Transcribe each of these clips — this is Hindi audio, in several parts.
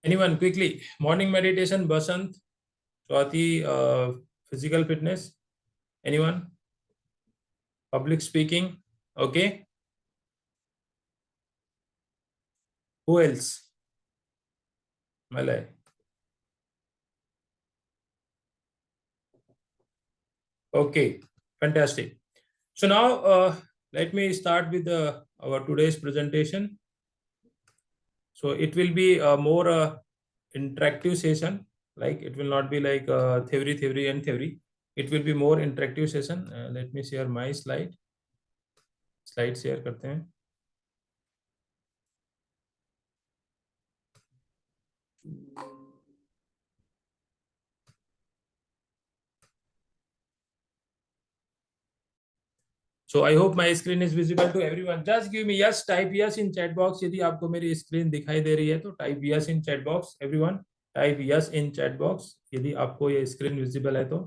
Anyone quickly? Morning meditation, Basant, Swati, physical fitness. Anyone? Public speaking. Okay. Who else? Malay. Okay. Fantastic. So now let me start with our today's presentation. So it will be a more interactive session. Like it will not be like theory. It will be more interactive session. Let me share my slide. Slide share करते हैं. So I hope my screen is visible to everyone. Just give me yes, type yes in chat box. यदि आपको मेरी स्क्रीन दिखाई दे रही है तो type yes in chat box. Everyone type yes in chat box. यदि आपको ये स्क्रीन विजिबल है तो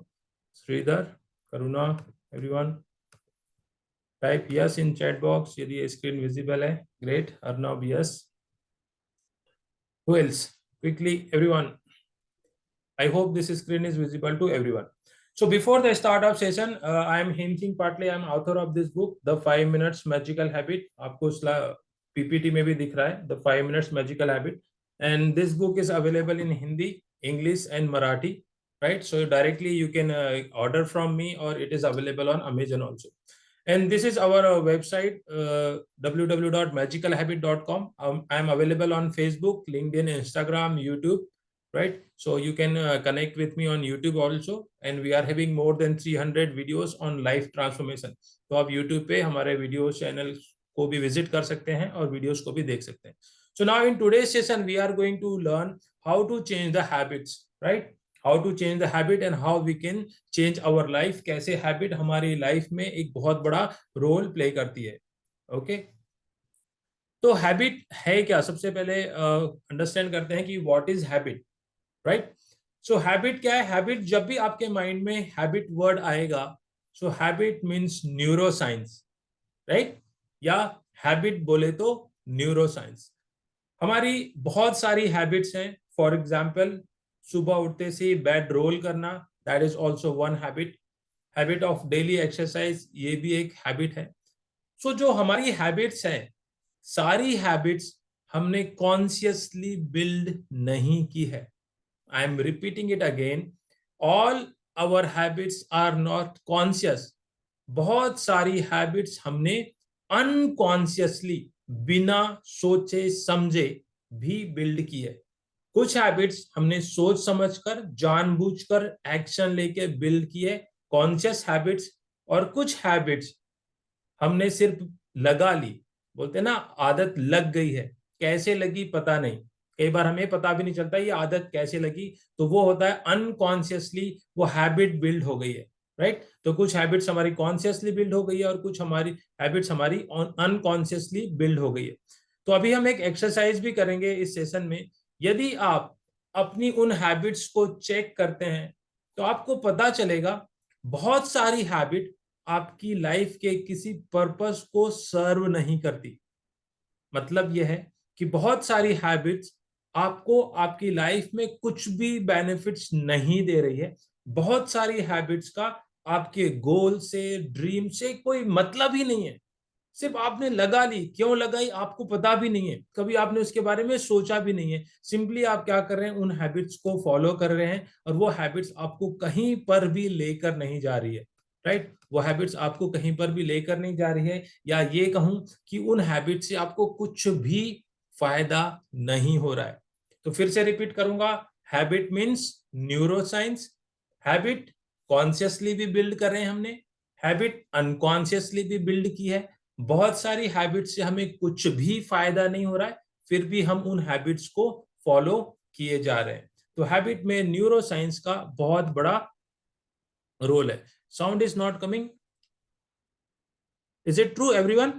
श्रीधर, करुणा, everyone type yes in chat box. यदि ये स्क्रीन विजिबल है, great. Arnav yes. Who else? Quickly, everyone. I hope this screen is visible to everyone. So before the start of session, I am hinting partly I am author of this book, The 5 Minutes Magical Habit. आपको PPT में भी दिख रहा है, The 5 Minutes Magical Habit. And this book is available in Hindi, English and Marathi, right? So directly you can order from me or it is available on Amazon also. And this is our website, www.magicalhabit.com. I am available on Facebook, LinkedIn, Instagram, YouTube, right? So you can connect with me on YouTube also, and we are having more than 300 videos on life transformation. तो आप YouTube पे हमारे वीडियो चैनल को भी विजिट कर सकते हैं और वीडियोस को भी देख सकते हैं. So now in today's session we are going to learn how to change the habits, right? How to change the habit and how we can change our life. कैसे habit हमारी लाइफ में एक बहुत बड़ा रोल प्ले करती है. ओके तो हैबिट है क्या? सबसे पहले अंडरस्टैंड करते हैं कि what is habit, right? So habit क्या है? हैबिट जब भी आपके माइंड में हैबिट वर्ड आएगा, सो हैबिट मीन्स न्यूरोसाइंस, राइट? या हैबिट बोले तो न्यूरोसाइंस. हमारी बहुत सारी हैबिट्स हैं. फॉर एग्जाम्पल सुबह उठते से बेड रोल करना, that is also one habit. Habit of daily exercise, ये भी एक हैबिट है. सो जो हमारी हैबिट्स हैं, सारी हैबिट्स हमने कॉन्शियसली बिल्ड नहीं की है. I am repeating it again. All our habits are not conscious. बहुत सारी हैबिट्स हमने अनकॉन्शियसली, बिना सोचे समझे भी बिल्ड की है. कुछ हैबिट्स हमने सोच समझकर, जानबूझकर एक्शन लेके बिल्ड की है, कॉन्शियस हैबिट्स. और कुछ हैबिट्स हमने सिर्फ लगा ली. बोलते हैं ना, आदत लग गई है. कैसे लगी पता नहीं. कई बार हमें पता भी नहीं चलता ये आदत कैसे लगी. तो वो होता है अनकॉन्शियसली वो हैबिट बिल्ड हो गई है, राइट? तो कुछ हैबिट्स हमारी कॉन्शियसली बिल्ड हो गई है और कुछ हमारी हैबिट्स हमारी अनकॉन्शियसली बिल्ड हो गई है. तो अभी हम एक एक्सरसाइज भी करेंगे इस सेशन में. यदि आप अपनी उन हैबिट्स को चेक करते हैं तो आपको पता चलेगा बहुत सारी हैबिट आपकी लाइफ के किसी पर्पस को सर्व नहीं करती. मतलब यह है कि बहुत सारी हैबिट्स आपको आपकी लाइफ में कुछ भी बेनिफिट्स नहीं दे रही है. बहुत सारी हैबिट्स का आपके गोल से, ड्रीम से कोई मतलब ही नहीं है. सिर्फ आपने लगा ली. क्यों लगाई आपको पता भी नहीं है, कभी आपने उसके बारे में सोचा भी नहीं है. सिंपली आप क्या कर रहे हैं, उन हैबिट्स को फॉलो कर रहे हैं और वो हैबिट्स आपको कहीं पर भी लेकर नहीं जा रही है, राइट? वो हैबिट्स आपको कहीं पर भी लेकर नहीं जा रही है. या ये कहूं कि उन हैबिट से आपको कुछ भी फायदा नहीं हो रहा है. तो फिर से रिपीट करूंगा. Habit means neuroscience. Habit consciously भी बिल्ड कर रहे हैं हमने, हैबिट अनकॉन्शियसली भी बिल्ड की है. बहुत सारी हैबिट्स से हमें कुछ भी फायदा नहीं हो रहा है, फिर भी हम उन हैबिट्स को फॉलो किए जा रहे हैं. तो हैबिट में न्यूरोसाइंस का बहुत बड़ा रोल है. Sound is not coming. Is it true, everyone?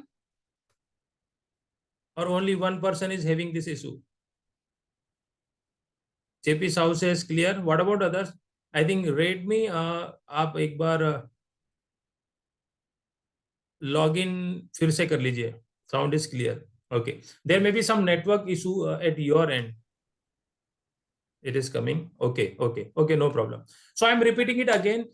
Or only one person is having this issue? JP Sahu says clear. What about others? I think rate me. आप एक बार log in फिर से कर लीजिए. Sound is clear. Okay. There may be some network issue at your end. It is coming. Okay, no problem. So I'm repeating it again.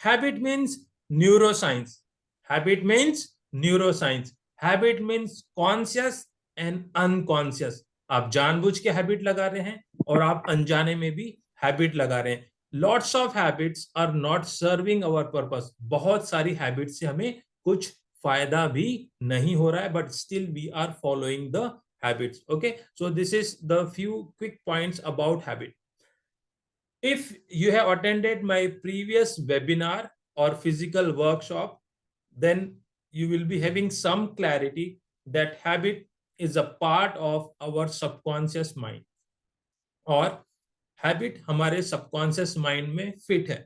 Habit means neuroscience. Habit means neuroscience. Habit means conscious and unconscious. आप जानबूझ के हैबिट लगा रहे हैं और आप अनजाने में भी हैबिट लगा रहे हैं. Lots of habits are not serving our purpose. बहुत सारी हैबिट से हमें कुछ फायदा भी नहीं हो रहा है, but still we are following the habits. Okay, so this is the few quick points about habit. If you have attended my previous webinar or physical workshop, then you will be having some clarity that habit is a part of our subconscious mind, और habit हमारे subconscious mind में fit है.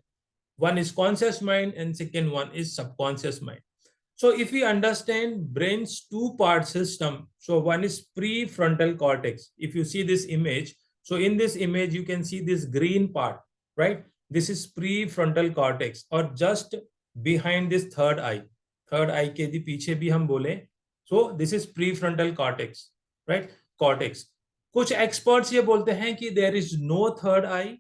One is conscious mind and second one is subconscious mind. So if we understand brain's two-part system, so one is prefrontal cortex. If you see this image, so in this image you can see this green part, right? This is prefrontal cortex, or just behind this third eye. Third eye के भी पीछे भी हम बोले, so this is prefrontal cortex, right? Cortex. कुछ experts ये बोलते हैं कि there is no third eye.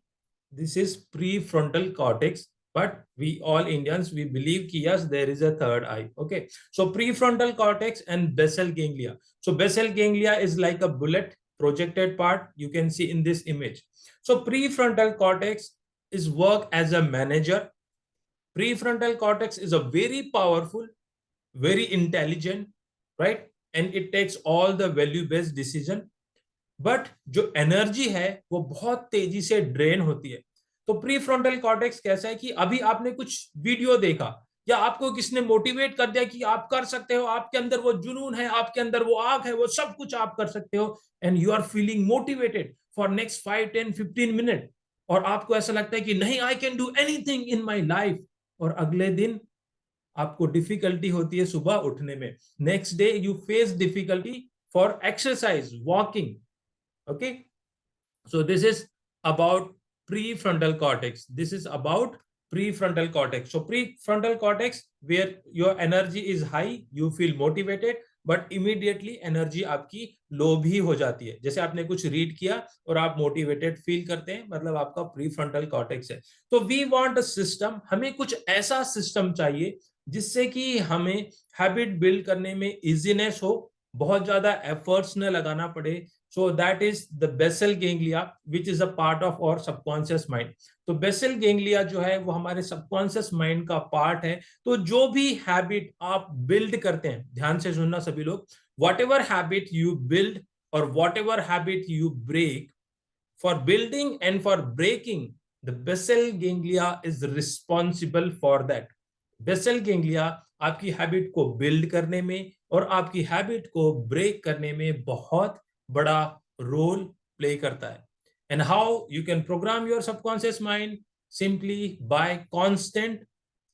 This is prefrontal cortex. But we all Indians, we believe कि yes, there is a third eye. Okay, so prefrontal cortex and basal ganglia. So basal ganglia is like a bullet projected part you can see in this image. So prefrontal cortex is work as a manager. Prefrontal cortex is a very powerful, very intelligent, right? And it takes all the value-based decision. But जो एनर्जी है वो बहुत तेजी से ड्रेन होती है. तो प्री फ्रंटल कॉर्टेक्स कैसा है कि अभी आपने कुछ वीडियो देखा या आपको किसने मोटिवेट कर दिया कि आप कर सकते हो, आपके अंदर वो जुनून है, आपके अंदर वो आग है, वो सब कुछ आप कर सकते हो, and you are feeling motivated for next 5, 10, 15 minute, और आपको ऐसा लगता है कि नहीं, I can do anything in my life, और अगले दिन आपको डिफिकल्टी होती है सुबह उठने में. Next day you face difficulty for exercise, walking. Okay, so this is about prefrontal cortex. This is about prefrontal cortex. So prefrontal cortex, where your energy is high, you feel motivated, but immediately energy आपकी लो भी हो जाती है. जैसे आपने कुछ रीड किया और आप मोटिवेटेड फील करते हैं, मतलब आपका प्रीफ्रंटल कॉर्टेक्स है. तो वी वांट अ सिस्टम, हमें कुछ ऐसा सिस्टम चाहिए जिससे कि हमें हैबिट बिल्ड करने में इजीनेस हो, बहुत ज्यादा एफर्ट्स न लगाना पड़े. So that is the basal ganglia, which is a part of our subconscious mind. तो basal ganglia जो है वो हमारे subconscious mind का part है. तो जो भी habit आप build करते हैं, ध्यान से सुनना सभी लोग, whatever habit you build or whatever habit you break, for building and for breaking, the basal ganglia is responsible for that. Basal ganglia आपकी हैबिट को बिल्ड करने में और आपकी हैबिट को ब्रेक करने में बहुत बड़ा रोल प्ले करता है. And how you can programme your subconscious mind? Simply by constant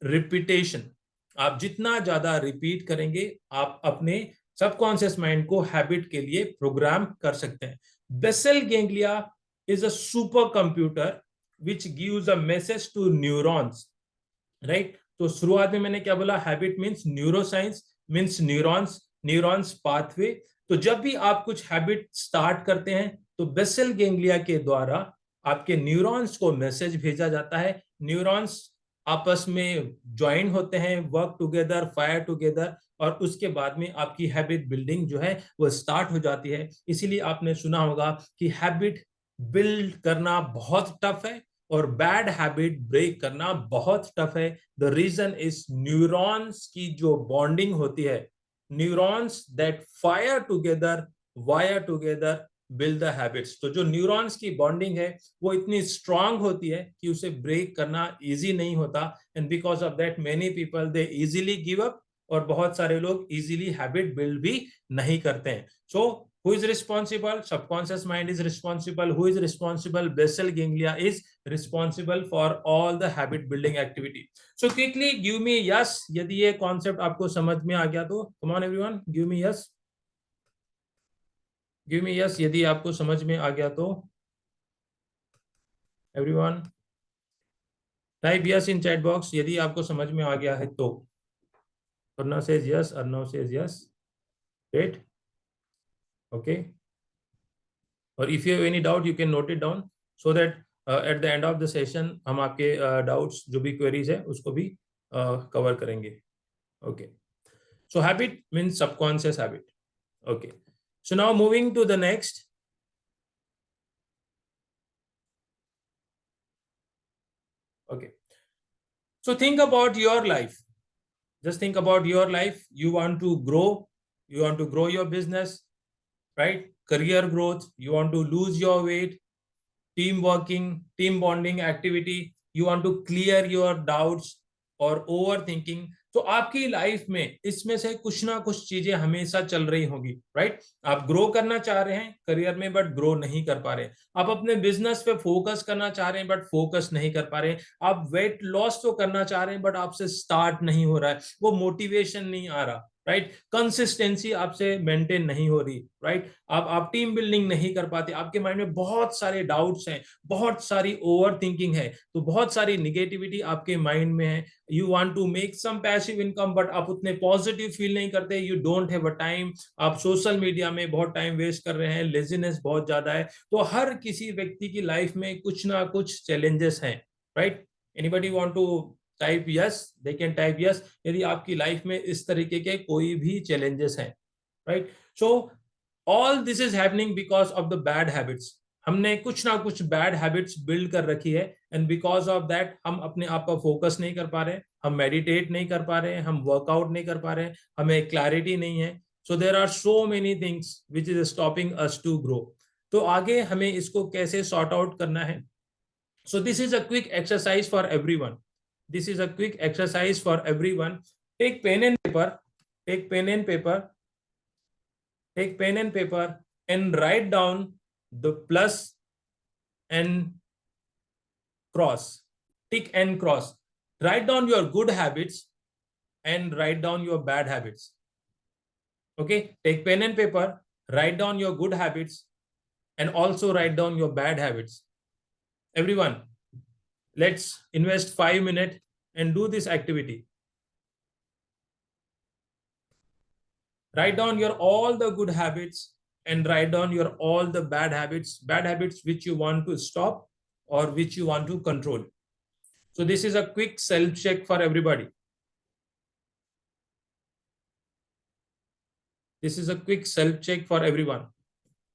repetition. आप जितना ज्यादा रिपीट करेंगे, आप अपने सबकॉन्शियस माइंड को हैबिट के लिए प्रोग्राम कर सकते हैं. Basal ganglia is a super computer which gives a message to neurons, right? तो शुरुआत में मैंने क्या बोला? Habit means neuroscience, means neurons, neurons pathway. तो जब भी आप कुछ हैबिट स्टार्ट करते हैं तो बेसल गैंग्लिया के द्वारा आपके न्यूरॉन्स को मैसेज भेजा जाता है. न्यूरॉन्स आपस में ज्वाइन होते हैं, वर्क टुगेदर, फायर टुगेदर, और उसके बाद में आपकी हैबिट बिल्डिंग जो है वो स्टार्ट हो जाती है. इसीलिए आपने सुना होगा कि हैबिट बिल्ड करना बहुत टफ है और बैड हैबिट ब्रेक करना बहुत टफ है. द रीजन इज न्यूरॉन्स की जो बॉन्डिंग होती है, neurons that fire together, wire together, build the habits. तो जो न्यूरॉन्स की बॉन्डिंग है वो इतनी स्ट्रांग होती है कि उसे ब्रेक करना इजी नहीं होता. And because of that many people they easily give up, और बहुत सारे लोग इजीली हैबिट बिल्ड भी नहीं करते हैं. सो who is responsible? Subconscious mind is responsible. Who is responsible? Basal ganglia is responsible for all the habit building activity. So quickly give me yes यदि ये concept आपको समझ में आ गया तो. Come on everyone, give me yes. Give me yes यदि आपको समझ में आ गया तो. Everyone type yes in chat box यदि आपको समझ में आ गया है तो. Arnav says yes, Arnav says yes. Great. Okay. Or if you have any doubt, you can note it down. so that at the end of the session हम आपके doubts जो भी queries है उसको भी cover करेंगे. Okay. So habit means subconscious habit. Okay. So now moving to the next. Okay. So think about your life. Just think about your life. You want to grow. You want to grow your business, right? Career growth. You want to lose your weight. Team working, team bonding activity. You want to clear your doubts और ओवर थिंकिंग. तो आपकी लाइफ में इसमें से कुछ ना कुछ चीजें हमेशा चल रही होंगी, राइट? आप ग्रो करना चाह रहे हैं करियर में बट ग्रो नहीं कर पा रहे. आप अपने बिजनेस पे फोकस करना चाह रहे हैं बट फोकस नहीं कर पा रहे. आप वेट लॉस तो करना चाह रहे हैं बट आपसे स्टार्ट नहीं हो रहा है, वो मोटिवेशन नहीं आ रहा, राइट? कंसिस्टेंसी आपसे मेंटेन नहीं हो रही, राइट? आप टीम बिल्डिंग नहीं कर पाते, आपके माइंड में बहुत सारे डाउट्स हैं, बहुत सारी ओवर थिंकिंग है, तो बहुत सारी निगेटिविटी आपके माइंड में है. You want to make some passive income but आप उतने पॉजिटिव फील नहीं करते. You don't have a time. आप सोशल मीडिया में बहुत टाइम वेस्ट कर रहे हैं, लेजीनेस बहुत ज्यादा है. तो हर किसी व्यक्ति की लाइफ में कुछ ना कुछ चैलेंजेस हैं, right? Anybody want to type yes? They can type yes यदि आपकी लाइफ में इस तरीके के कोई भी चैलेंजेस हैं, right? So all this is happening because of the bad habits. हमने कुछ ना कुछ बैड हैबिट्स बिल्ड कर रखी है एंड बिकॉज ऑफ दैट हम अपने आप पर फोकस नहीं कर पा रहे, हम मेडिटेट नहीं कर पा रहे, हम वर्कआउट नहीं कर पा रहे, हमें क्लैरिटी नहीं है. So there are so many things which is stopping us to grow. तो आगे हमें इसको कैसे सॉर्ट आउट करना है? So this is a quick exercise for everyone. This is a quick exercise for everyone. Take pen and paper. Take pen and paper. Take pen and paper and write down the plus and cross. Tick and cross. Write down your good habits and write down your bad habits. Okay? Take pen and paper. Write down your good habits and also write down your bad habits. Everyone, let's invest 5 minutes and do this activity. Write down your all the good habits and write down your all the bad habits which you want to stop or which you want to control. So this is a quick self check for everybody. This is a quick self check for everyone.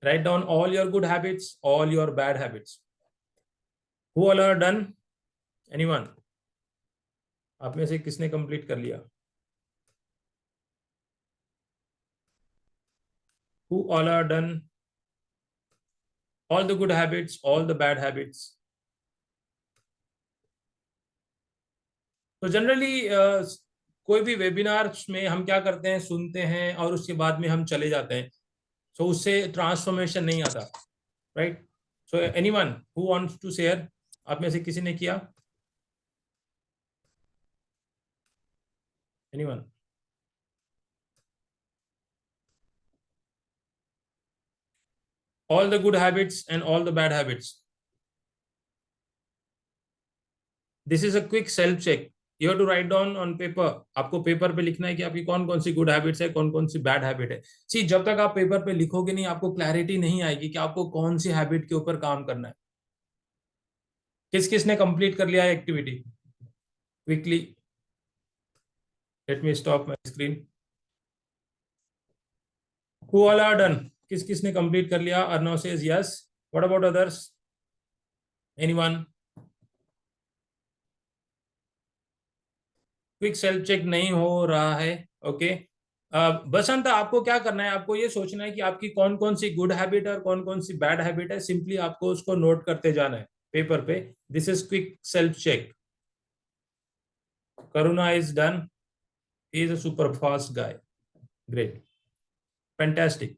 Write down all your good habits, all your bad habits. Who all are done? Anyone? आप में से किसने कंप्लीट कर लिया? Who all are done? All the good habits, all the bad habits. तो जनरली कोई भी वेबिनार्स में हम क्या करते हैं, सुनते हैं और उसके बाद में हम चले जाते हैं. सो उससे ट्रांसफॉर्मेशन नहीं आता, right? So anyone who wants to share? आप में से किसी ने किया? Anyone? All the good habits and all the bad habits. This is a quick self check. You have to write down on paper. आपको पेपर पे लिखना है कि आपकी कौन कौन सी गुड हैबिट्स है, कौन कौन सी बैड हैबिट है. सी, जब तक आप पेपर पे लिखोगे नहीं, आपको क्लैरिटी नहीं आएगी कि आपको कौन सी हैबिट के ऊपर काम करना है. किस किस ने कंप्लीट कर लिया है activity? Quickly, let me stop my screen. Who all are done? किस किस ने कंप्लीट कर लिया? Arnav says yes. What about others? Anyone? Quick self check नहीं हो रहा है. ओके. बसंत, आपको क्या करना है? आपको ये सोचना है कि आपकी कौन कौन सी गुड हैबिट है और कौन कौन सी बैड हैबिट है. सिंपली आपको उसको नोट करते जाना है पेपर पे. This is quick self check. Karuna is done. He is a super fast guy. Great, fantastic.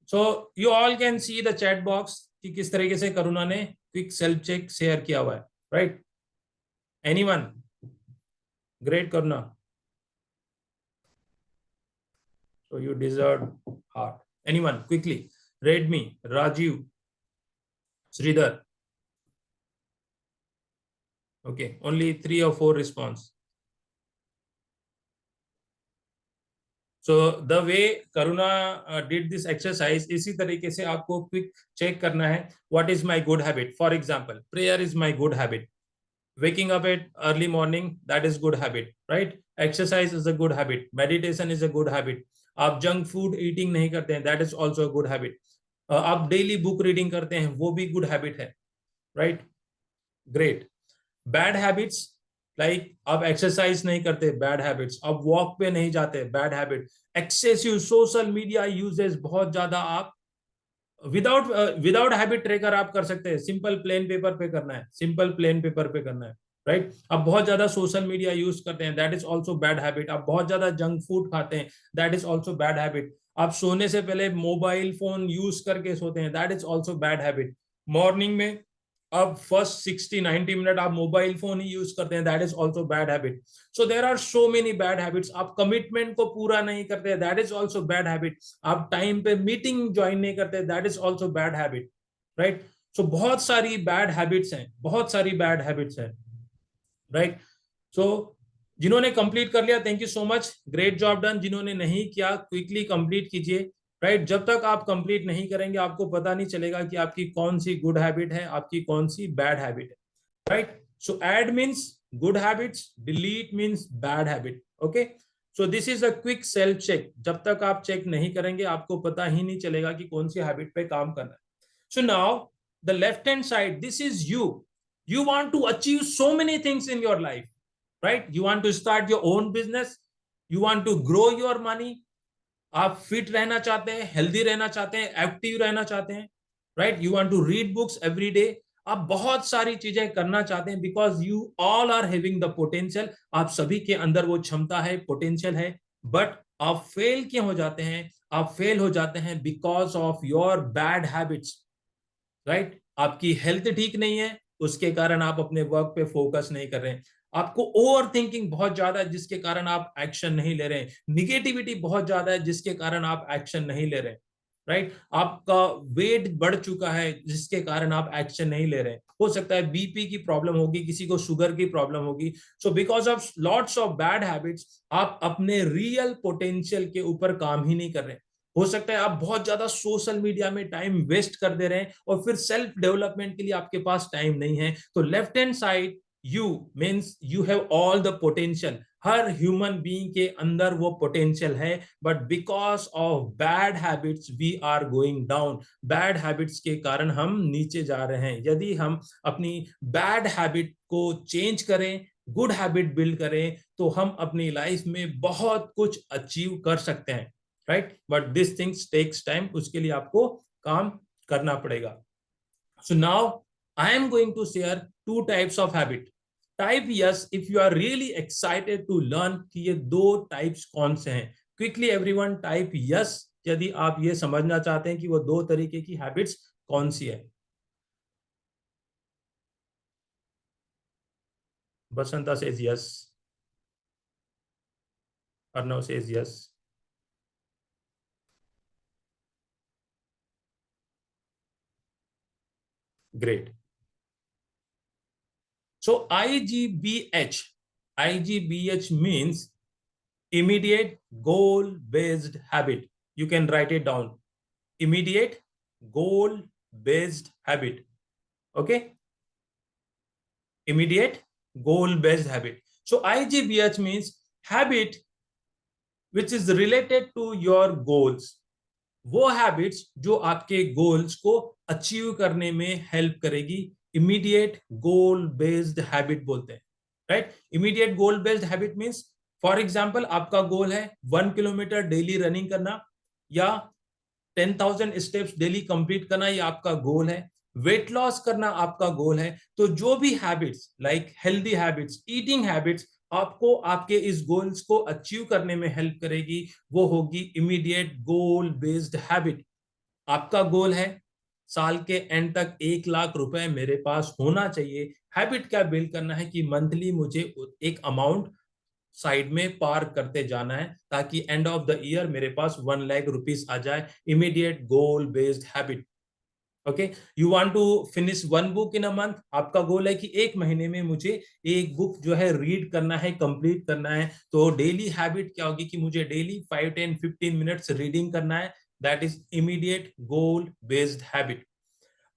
So you all can see the chat box कि किस तरीके से करुणा ने क्विक सेल्फ चेक शेयर किया हुआ है, right? Anyone? Great Karuna. So you deserve heart. Anyone? Quickly. Rate me. Rajiv. Sridhar. Okay. Only 3 or 4 response. So the way Karuna did this exercise, इसी तरीके से आपको क्विक चेक करना है what is my good habit. For example, prayer is my good habit. Waking up at early morning, that is good habit, right? Exercise is a good habit. Meditation is a good habit. आप जंक फूड ईटिंग नहीं करते हैं, that is also good habit. आप डेली बुक रीडिंग करते हैं, वो भी गुड हैबिट है, right? Great. Bad habits, like आप एक्सरसाइज नहीं करते, बैड हैबिट्स. आप वॉक पे नहीं जाते, bad habit. Excessive social media uses, बहुत ज्यादा आप विदाउट हैबिट ट्रैकर आप कर सकते हैं. सिंपल प्लेन पेपर पे करना है, सिंपल प्लेन पेपर पे करना है, राइट? आप बहुत ज्यादा सोशल मीडिया यूज करते हैं, that is also bad habit. आप बहुत ज्यादा जंक फूड खाते हैं, that is also bad habit. आप सोने से पहले मोबाइल फोन यूज करके सोते हैं, that is also bad habit. Morning में अब फर्स्ट 60-90 मिनट आप मोबाइल फोन ही यूज करते हैं, that is also bad habit. So there are so many bad habits. आप कमिटमेंट को पूरा नहीं करते, that is also bad habit. आप टाइम पे मीटिंग ज्वाइन नहीं करते, that is also bad habit, right? So बहुत सारी बैड हैबिट्स हैं, बहुत सारी बैड हैबिट्स हैं, राइट? सो जिन्होंने कंप्लीट कर लिया, thank you so much, great job done. जिन्होंने नहीं किया, क्विकली कंप्लीट कीजिए, राइट? जब तक आप कंप्लीट नहीं करेंगे, आपको पता नहीं चलेगा कि आपकी कौन सी गुड हैबिट है, आपकी कौन सी बैड हैबिट है, right? So add means good habits, delete means bad habit. Okay, so this is a quick self check. जब तक आप चेक नहीं करेंगे, आपको पता ही नहीं चलेगा कि कौन सी हैबिट पे काम करना है. So now the left hand side, this is you. You want to achieve so many things in your life, right? You want to start your own business, you want to grow your money. आप फिट रहना चाहते हैं, हेल्दी रहना चाहते हैं, एक्टिव रहना चाहते हैं, right? You want to read books every day. आप बहुत सारी चीजें करना चाहते हैं, because you all are having the potential. आप सभी के अंदर वो क्षमता है, पोटेंशियल है. बट आप फेल क्यों हो जाते हैं? आप फेल हो जाते हैं because of your bad habits, right? आपकी हेल्थ ठीक नहीं है, उसके कारण आप अपने वर्क पे फोकस नहीं कर रहे हैं. आपको ओवर थिंकिंग बहुत ज्यादा है, जिसके कारण आप एक्शन नहीं ले रहे हैं. निगेटिविटी बहुत ज्यादा है, जिसके कारण आप एक्शन नहीं ले रहे हैं, राइट? आपका वेट बढ़ चुका है, जिसके कारण आप एक्शन नहीं ले रहे हैं. हो सकता है बीपी की प्रॉब्लम होगी, किसी को शुगर की प्रॉब्लम होगी. So because of lots of bad habits, आप अपने रियल पोटेंशियल के ऊपर काम ही नहीं कर रहे हैं. हो सकता है आप बहुत ज्यादा सोशल मीडिया में टाइम वेस्ट कर दे रहे हैं, और फिर सेल्फ डेवलपमेंट के लिए आपके पास टाइम नहीं है. तो left hand side you means you have all the potential. हर ह्यूमन बीइंग के अंदर वो पोटेंशियल है, but because of bad habits we are going down. Bad habits के कारण हम नीचे जा रहे हैं. यदि हम अपनी बैड हैबिट को चेंज करें, गुड हैबिट बिल्ड करें, तो हम अपनी लाइफ में बहुत कुछ अचीव कर सकते हैं, right? But this things takes time. उसके लिए आपको काम करना पड़ेगा. So now I am going to share two types of habit. Type yes if you are really excited to learn कि ये दो टाइप्स कौन से हैं. क्विकली एवरीवन टाइप यस यदि आप ये समझना चाहते हैं कि वो दो तरीके की हैबिट्स कौन सी है. Basanta says yes, Arnav says yes. Great. So IGBH means immediate goal based habit. You can write it down. Immediate goal based habit. Okay. Immediate goal based habit. So IGBH means habit which is related to your goals. वो हैबिट्स जो आपके गोल्स को अचीव करने में हेल्प करेगी, इमीडिएट गोल बेस्ड हैबिट बोलते हैं, right? Immediate goal based habit means, for example आपका गोल है 1 किलोमीटर डेली रनिंग करना, या 10,000 स्टेप्स डेली कंप्लीट करना, ये आपका गोल है. वेट लॉस करना आपका गोल है. तो जो भी habits like healthy habits, eating habits आपको आपके इस गोल्स को अचीव करने में हेल्प करेगी, वो होगी इमीडिएट गोल बेस्ड हैबिट. आपका गोल है साल के एंड तक 1 लाख रुपए मेरे पास होना चाहिए. हैबिट क्या बिल्ड करना है कि मंथली मुझे एक अमाउंट साइड में पार्क करते जाना है, ताकि एंड ऑफ द ईयर मेरे पास 1 लाख रुपीस आ जाए. Immediate goal based habit. Okay, you want to finish 1 book in a month, आपका गोल है कि एक महीने में मुझे एक बुक जो है रीड करना है, कंप्लीट करना है। तो डेली हैबिट क्या होगी कि मुझे डेली 5, 10, 15 मिनट्स रीडिंग करना है। That is immediate goal based habit.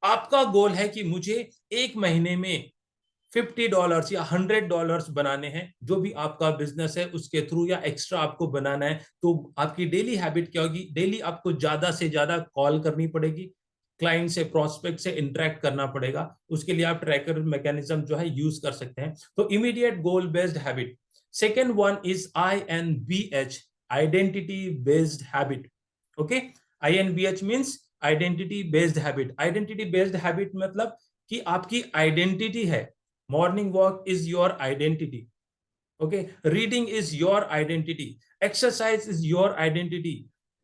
आपका गोल है कि मुझे एक महीने में $50 या $100 बनाने हैं, जो भी आपका बिजनेस है उसके थ्रू, या एक्स्ट्रा आपको बनाना है। तो आपकी डेली हैबिट क्या होगी? डेली आपको ज्यादा से ज्यादा कॉल करनी पड़ेगी, क्लाइंट से, प्रोस्पेक्ट से इंटरेक्ट करना पड़ेगा। उसके लिए आप ट्रैकर मैकेनिज्म जो है यूज कर सकते हैं। तो immediate goal based habit. Second one is INBH, identity based habit. Okay, INBH means identity based habit. Identity based habit मतलब कि आपकी आइडेंटिटी है। Morning walk is your identity. Okay, reading is your identity, exercise is your identity,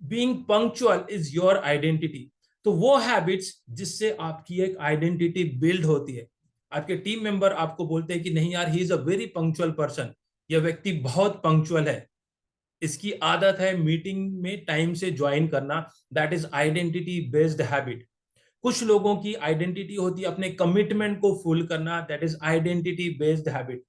being punctual is your identity. तो वो हैबिट्स जिससे आपकी एक आइडेंटिटी बिल्ड होती है। आपके टीम मेंबर आपको बोलते हैं कि नहीं यार, ही is a very punctual person, यह व्यक्ति बहुत पंक्चुअल है, इसकी आदत है मीटिंग में टाइम से ज्वाइन करना। That is identity based habit. कुछ लोगों की आइडेंटिटी होती है अपने कमिटमेंट को फुल करना। That is identity based habit.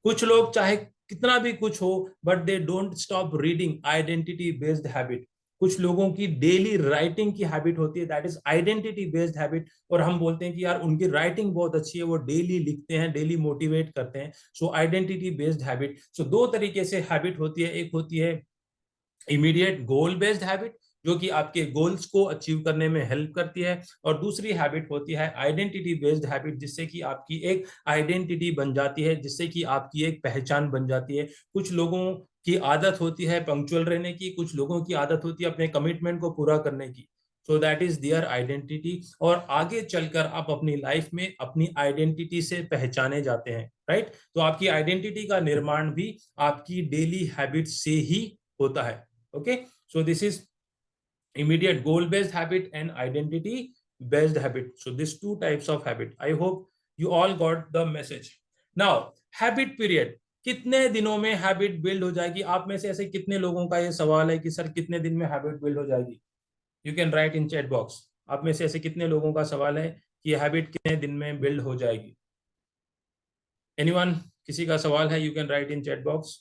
कुछ लोग चाहे कितना भी कुछ हो but they don't stop reading, identity based habit. कुछ लोगों की डेली राइटिंग की हैबिट होती है, that is identity based habit. और हम बोलते हैं कि यार उनकी राइटिंग बहुत अच्छी है, वो डेली लिखते हैं, डेली मोटिवेट करते हैं। So identity based habit. So दो तरीके से हैबिट होती है। एक होती है इमीडिएट गोल बेस्ड हैबिट, जो कि आपके गोल्स को अचीव करने में हेल्प करती है। और दूसरी हैबिट होती है आइडेंटिटी बेस्ड हैबिट, जिससे कि आपकी एक आइडेंटिटी बन जाती है, जिससे कि आपकी एक पहचान बन जाती है। कुछ लोगों की आदत होती है पंक्चुअल रहने की, कुछ लोगों की आदत होती है अपने कमिटमेंट को पूरा करने की। So that is their identity. और आगे चलकर आप अपनी लाइफ में अपनी आइडेंटिटी से पहचाने जाते हैं, राइट। तो आपकी आइडेंटिटी का निर्माण भी आपकी डेली हैबिट से ही होता है। Okay, so this is immediate goal based habit and identity based habit. So these two types of habit. I hope you all got the message. Now habit period, कितने दिनों में हैबिट बिल्ड हो जाएगी? आप में से ऐसे कितने लोगों का ये सवाल है कि सर कितने दिन में हैबिट बिल्ड हो जाएगी? You can write in chat box. आप में से ऐसे कितने लोगों का सवाल है कि हैबिट कितने दिन में बिल्ड हो जाएगी? एनीवन, किसी का सवाल है? You can write in chat box.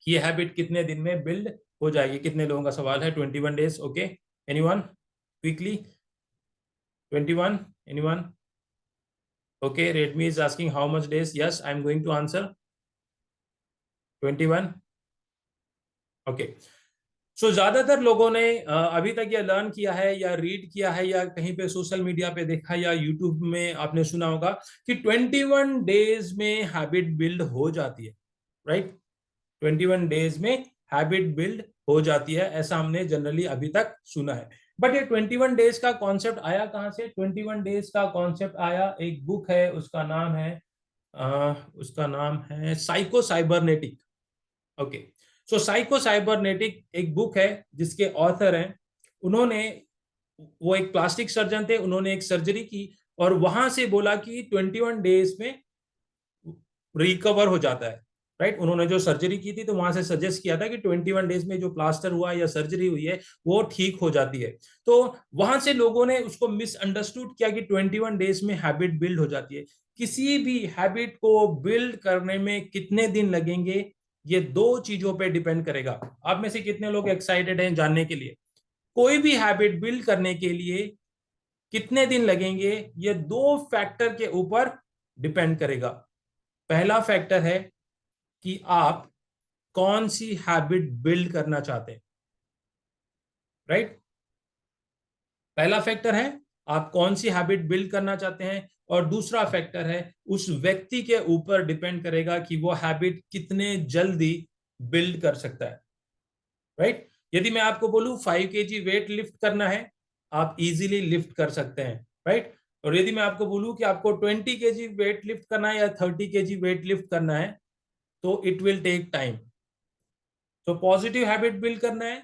ये हैबिट कितने दिन में बिल्ड हो जाएगी? कितने लोगों का सवाल है? 21 days. Okay, anyone quickly? 21, anyone? Okay, Redmi is asking how much days. Yes, I am going to answer 21। Okay, so ज्यादातर लोगों ने अभी तक ये लर्न किया है या रीड किया है या कहीं पे सोशल मीडिया पे देखा या यूट्यूब में आपने सुना होगा कि 21 डेज में हैबिट बिल्ड हो जाती है, राइट। 21 डेज में हैबिट बिल्ड हो जाती है, ऐसा हमने जनरली अभी तक सुना है। बट ये 21 डेज का कॉन्सेप्ट आया कहां से? 21 डेज का कॉन्सेप्ट आया, एक बुक है उसका नाम है साइको साइबरनेटिक। ओके, सो साइको साइबरनेटिक एक बुक है जिसके ऑथर हैं, उन्होंने, वो एक प्लास्टिक सर्जन थे, उन्होंने एक सर्जरी की और वहां से बोला कि 21 डेज में रिकवर हो जाता है, राइट। उन्होंने जो सर्जरी की थी तो वहां से सजेस्ट किया था कि 21 डेज में जो प्लास्टर हुआ या सर्जरी हुई है वो ठीक हो जाती है। तो वहां से लोगों ने उसको मिसअंडरस्टूड किया कि 21 डेज में हैबिट बिल्ड हो जाती है। किसी भी हैबिट को बिल्ड करने में कितने दिन लगेंगे, ये दो चीजों पे डिपेंड करेगा। आप में से कितने लोग एक्साइटेड हैं जानने के लिए? कोई भी हैबिट बिल्ड करने के लिए कितने दिन लगेंगे, ये दो फैक्टर के ऊपर डिपेंड करेगा। पहला फैक्टर है कि आप कौन सी हैबिट बिल्ड करना चाहते हैं, राइट। पहला फैक्टर है आप कौन सी हैबिट बिल्ड करना चाहते हैं, और दूसरा फैक्टर है उस व्यक्ति के ऊपर डिपेंड करेगा कि वो हैबिट कितने जल्दी बिल्ड कर सकता है, राइट। यदि मैं आपको बोलूं 5 kg वेट लिफ्ट करना है, आप इजीली लिफ्ट कर सकते हैं, राइट। और यदि मैं आपको बोलूं कि आपको 20 kg वेट लिफ्ट करना है या 30 kg वेट लिफ्ट करना है, तो इट विल टेक टाइम। तो पॉजिटिव हैबिट बिल्ड करना है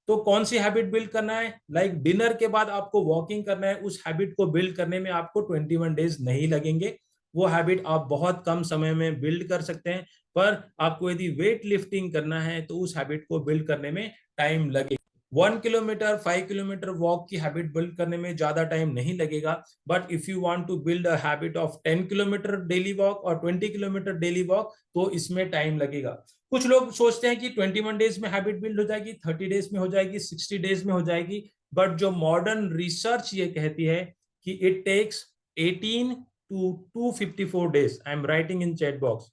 तो कौन सी हैबिट बिल्ड करना है? लाइक डिनर के बाद आपको वॉकिंग करना है, उस हैबिट को बिल्ड करने में आपको 21 डेज नहीं लगेंगे। वो हैबिट आप बहुत कम समय में बिल्ड कर सकते हैं। पर आपको यदि वेट लिफ्टिंग करना है तो उस हैबिट को बिल्ड करने में टाइम लगेगा। 1 किलोमीटर 5 किलोमीटर वॉक की हैबिट बिल्ड करने में ज्यादा टाइम नहीं लगेगा, but if you want to build a habit of 10 kilometre daily walk और 20 किलोमीटर डेली वॉक, तो इसमें टाइम लगेगा। कुछ लोग सोचते हैं कि 21 डेज में हैबिट बिल्ड हो जाएगी, 30 डेज में हो जाएगी, 60 डेज में हो जाएगी, बट जो मॉडर्न रिसर्च ये कहती है कि it takes 18 to 254 days. I am writing in chat box.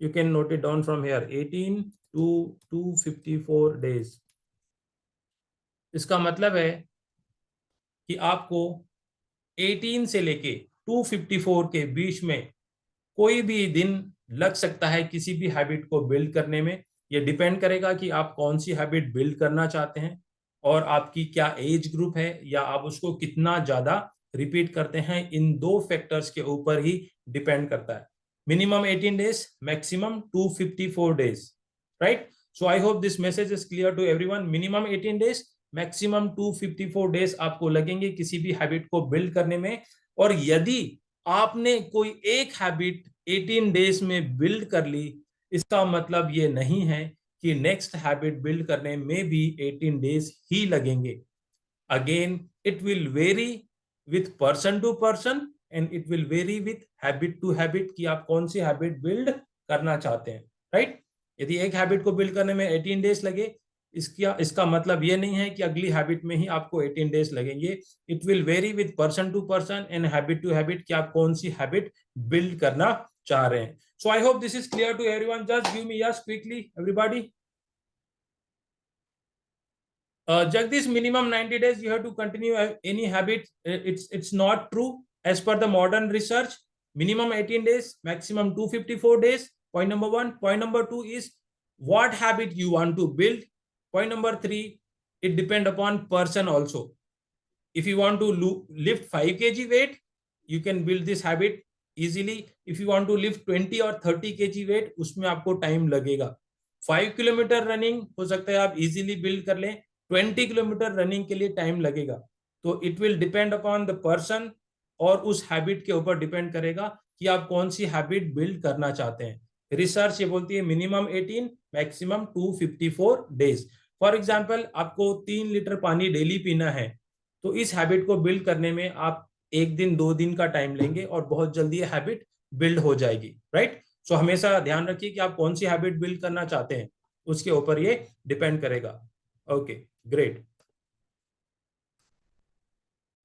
You can note it down from here. 18 to 254 days. इसका मतलब है कि आपको 18 से लेके 254 के बीच में कोई भी दिन लग सकता है किसी भी हैबिट को बिल्ड करने में। ये डिपेंड करेगा कि आप कौन सी हैबिट बिल्ड करना चाहते हैं और आपकी क्या एज ग्रुप है, या आप उसको कितना ज्यादा रिपीट करते हैं। इन दो फैक्टर्स के ऊपर ही डिपेंड करता है। Minimum 18 days, maximum 254 days, right. So I hope this message is clear to everyone. Minimum 18 days, maximum 254 days आपको लगेंगे किसी भी हैबिट को बिल्ड करने में। और यदि आपने कोई एक हैबिट 18 डेज में बिल्ड कर ली, इसका मतलब ये नहीं है कि नेक्स्ट हैबिट बिल्ड करने में भी 18 डेज ही लगेंगे। Again it will vary with person to person and it will vary with habit to habit कि आप कौन सी हैबिट बिल्ड करना चाहते हैं, राइट। यदि एक हैबिट को बिल्ड करने में 18 डेज लगे, इसका मतलब ये नहीं है कि अगली हैबिट में ही आपको 18 डेज लगेंगे। It will vary with person to person and habit to habit कि आप कौन सी हैबिट बिल्ड करना चाह रहे हैं। So I hope this is clear to everyone. Just give me yes quickly everybody. Jagdish, minimum 90 days you have to continue any habit. It's not true as per the modern research. Minimum 18 days, maximum 254 days. Point number one. Point number two is what habit you want to build. Point number three, it depend upon person also. If you want to lift 5 kg weight, you can build this habit easily. If you want to lift 20 or 30 kg weight, उसमें आपको टाइम लगेगा। 5 किलोमीटर रनिंग हो सकता है आप इजीली बिल्ड कर लें, 20 किलोमीटर रनिंग के लिए टाइम लगेगा। तो it will depend upon the person और उस हैबिट के ऊपर डिपेंड करेगा कि आप कौन सी हैबिट बिल्ड करना चाहते हैं। रिसर्च ये बोलती है minimum 18, maximum 254 days. For example, आपको 3 लीटर पानी डेली पीना है, तो इस हैबिट को बिल्ड करने में आप 1 दिन 2 दिन का टाइम लेंगे और बहुत जल्दी ये हैबिट बिल्ड हो जाएगी, राइट। सो हमेशा ध्यान रखिए कि आप कौन सी हैबिट बिल्ड करना चाहते हैं, उसके ऊपर ये डिपेंड करेगा। Okay, great.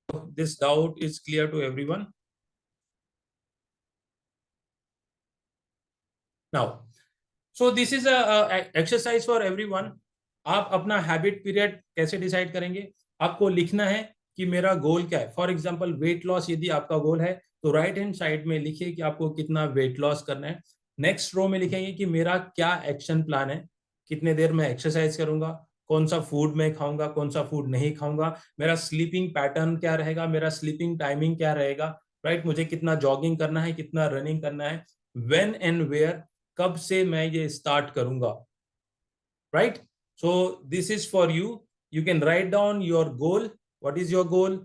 This doubt is clear to everyone now. So this is a exercise for everyone. आप अपना हैबिट पीरियड कैसे डिसाइड करेंगे? आपको लिखना है कि मेरा गोल क्या है। फॉर एग्जांपल, वेट लॉस यदि आपका गोल है तो राइट हैंड साइड में लिखिए कि आपको कितना वेट लॉस करना है। नेक्स्ट रो में लिखेंगे कि मेरा क्या एक्शन प्लान है, कितने देर में एक्सरसाइज करूंगा, कौन सा फूड मैं खाऊंगा, कौन सा फूड नहीं खाऊंगा, मेरा स्लीपिंग पैटर्न क्या रहेगा, मेरा स्लीपिंग टाइमिंग क्या रहेगा, राइट। मुझे कितना जॉगिंग करना है, कितना रनिंग करना है, व्हेन एंड वेयर, कब से मैं ये स्टार्ट करूंगा, right. So this is for you. You can write down your goal. What is your goal?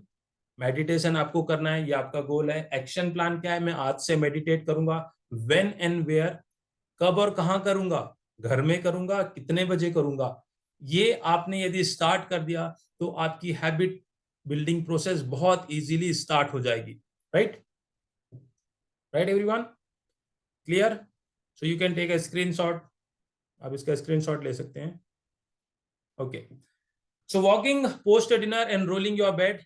Meditation आपको करना है, ये आपका गोल है। एक्शन प्लान क्या है? मैं आज से मेडिटेट करूंगा। व्हेन एंड वेयर, कब और कहां करूंगा, घर में करूंगा, कितने बजे करूंगा। ये आपने यदि स्टार्ट कर दिया तो आपकी हैबिट बिल्डिंग प्रोसेस बहुत इजीली स्टार्ट हो जाएगी, right. Right everyone, clear? So you can take a screenshot. आप इसका स्क्रीनशॉट ले सकते हैं। Okay, so walking post dinner and rolling your bed.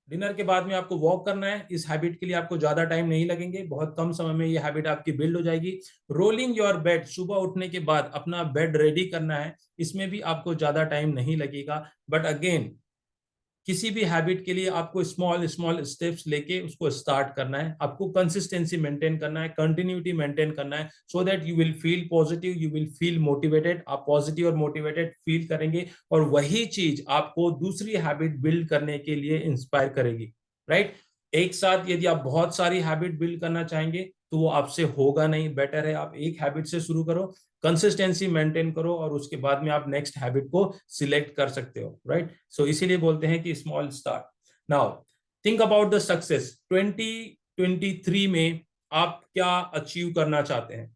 Dinner के बाद में आपको वॉक करना है। इस हैबिट के लिए आपको ज्यादा टाइम नहीं लगेंगे, बहुत कम समय में ये हैबिट आपकी बिल्ड हो जाएगी। रोलिंग योर बेड, सुबह उठने के बाद अपना बेड रेडी करना है, इसमें भी आपको ज्यादा टाइम नहीं लगेगा। बट अगेन, किसी भी हैबिट के लिए आपको स्मॉल स्मॉल स्टेप्स लेके उसको स्टार्ट करना है। आपको कंसिस्टेंसी मेंटेन करना है, कंटिन्यूटी मेंटेन करना है, so that you will feel positive, you will feel motivated. आप पॉजिटिव और मोटिवेटेड फील करेंगे और वही चीज आपको दूसरी हैबिट बिल्ड करने के लिए इंस्पायर करेगी, राइट। एक साथ यदि आप बहुत सारी हैबिट बिल्ड करना चाहेंगे तो वो आपसे होगा नहीं। बेटर है आप एक हैबिट से शुरू करो, कंसिस्टेंसी मेंटेन करो और उसके बाद में आप नेक्स्ट हैबिट को सिलेक्ट कर सकते हो, राइट। सो इसीलिए बोलते हैं कि small start. Now think about the success. 2023 में आप क्या अचीव करना चाहते हैं?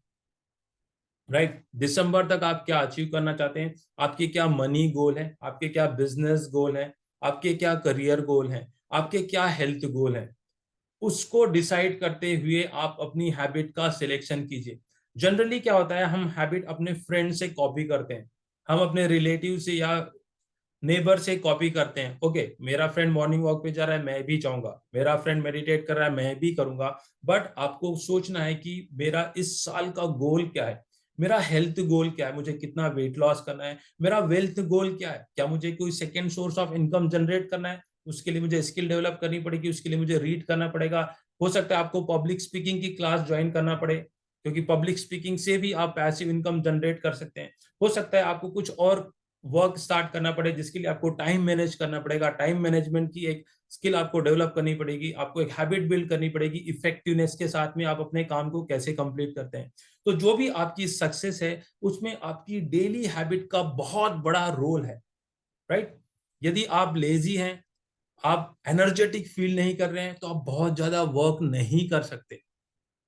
राइट? दिसंबर तक आप क्या अचीव करना चाहते हैं, आपके क्या मनी गोल है, आपके क्या बिजनेस गोल है, आपके क्या करियर गोल है, आपके क्या हेल्थ गोल है, उसको डिसाइड करते हुए आप अपनी हैबिट का सिलेक्शन कीजिए। जनरली क्या होता है, हम हैबिट अपने फ्रेंड से कॉपी करते हैं, हम अपने रिलेटिव से या नेबर से कॉपी करते हैं। ओके, मेरा फ्रेंड मॉर्निंग वॉक पे जा रहा है, मैं भी चाहूंगा, मेरा फ्रेंड मेडिटेट कर रहा है, मैं भी करूंगा। बट आपको सोचना है कि मेरा इस साल का गोल क्या है, मेरा हेल्थ गोल क्या है, मुझे कितना वेट लॉस करना है, मेरा वेल्थ गोल क्या है, क्या मुझे कोई second source of income generate करना है, उसके लिए मुझे स्किल डेवलप करनी पड़ेगी, उसके लिए मुझे रीड करना पड़ेगा। हो सकता है आपको पब्लिक स्पीकिंग की क्लास ज्वाइन करना पड़े, क्योंकि पब्लिक स्पीकिंग से भी आप पैसिव इनकम जनरेट कर सकते हैं। हो सकता है आपको कुछ और वर्क स्टार्ट करना पड़े, जिसके लिए आपको टाइम मैनेज करना पड़ेगा, टाइम मैनेजमेंट की एक स्किल आपको डेवलप करनी पड़ेगी, आपको एक हैबिट बिल्ड करनी पड़ेगी, इफेक्टिवनेस के साथ में आप अपने काम को कैसे कंप्लीट करते हैं। तो जो भी आपकी सक्सेस है, उसमें आपकी डेली हैबिट का बहुत बड़ा रोल है, राइट? यदि आप लेजी हैं, आप एनर्जेटिक फील नहीं कर रहे हैं, तो आप बहुत ज्यादा वर्क नहीं कर सकते।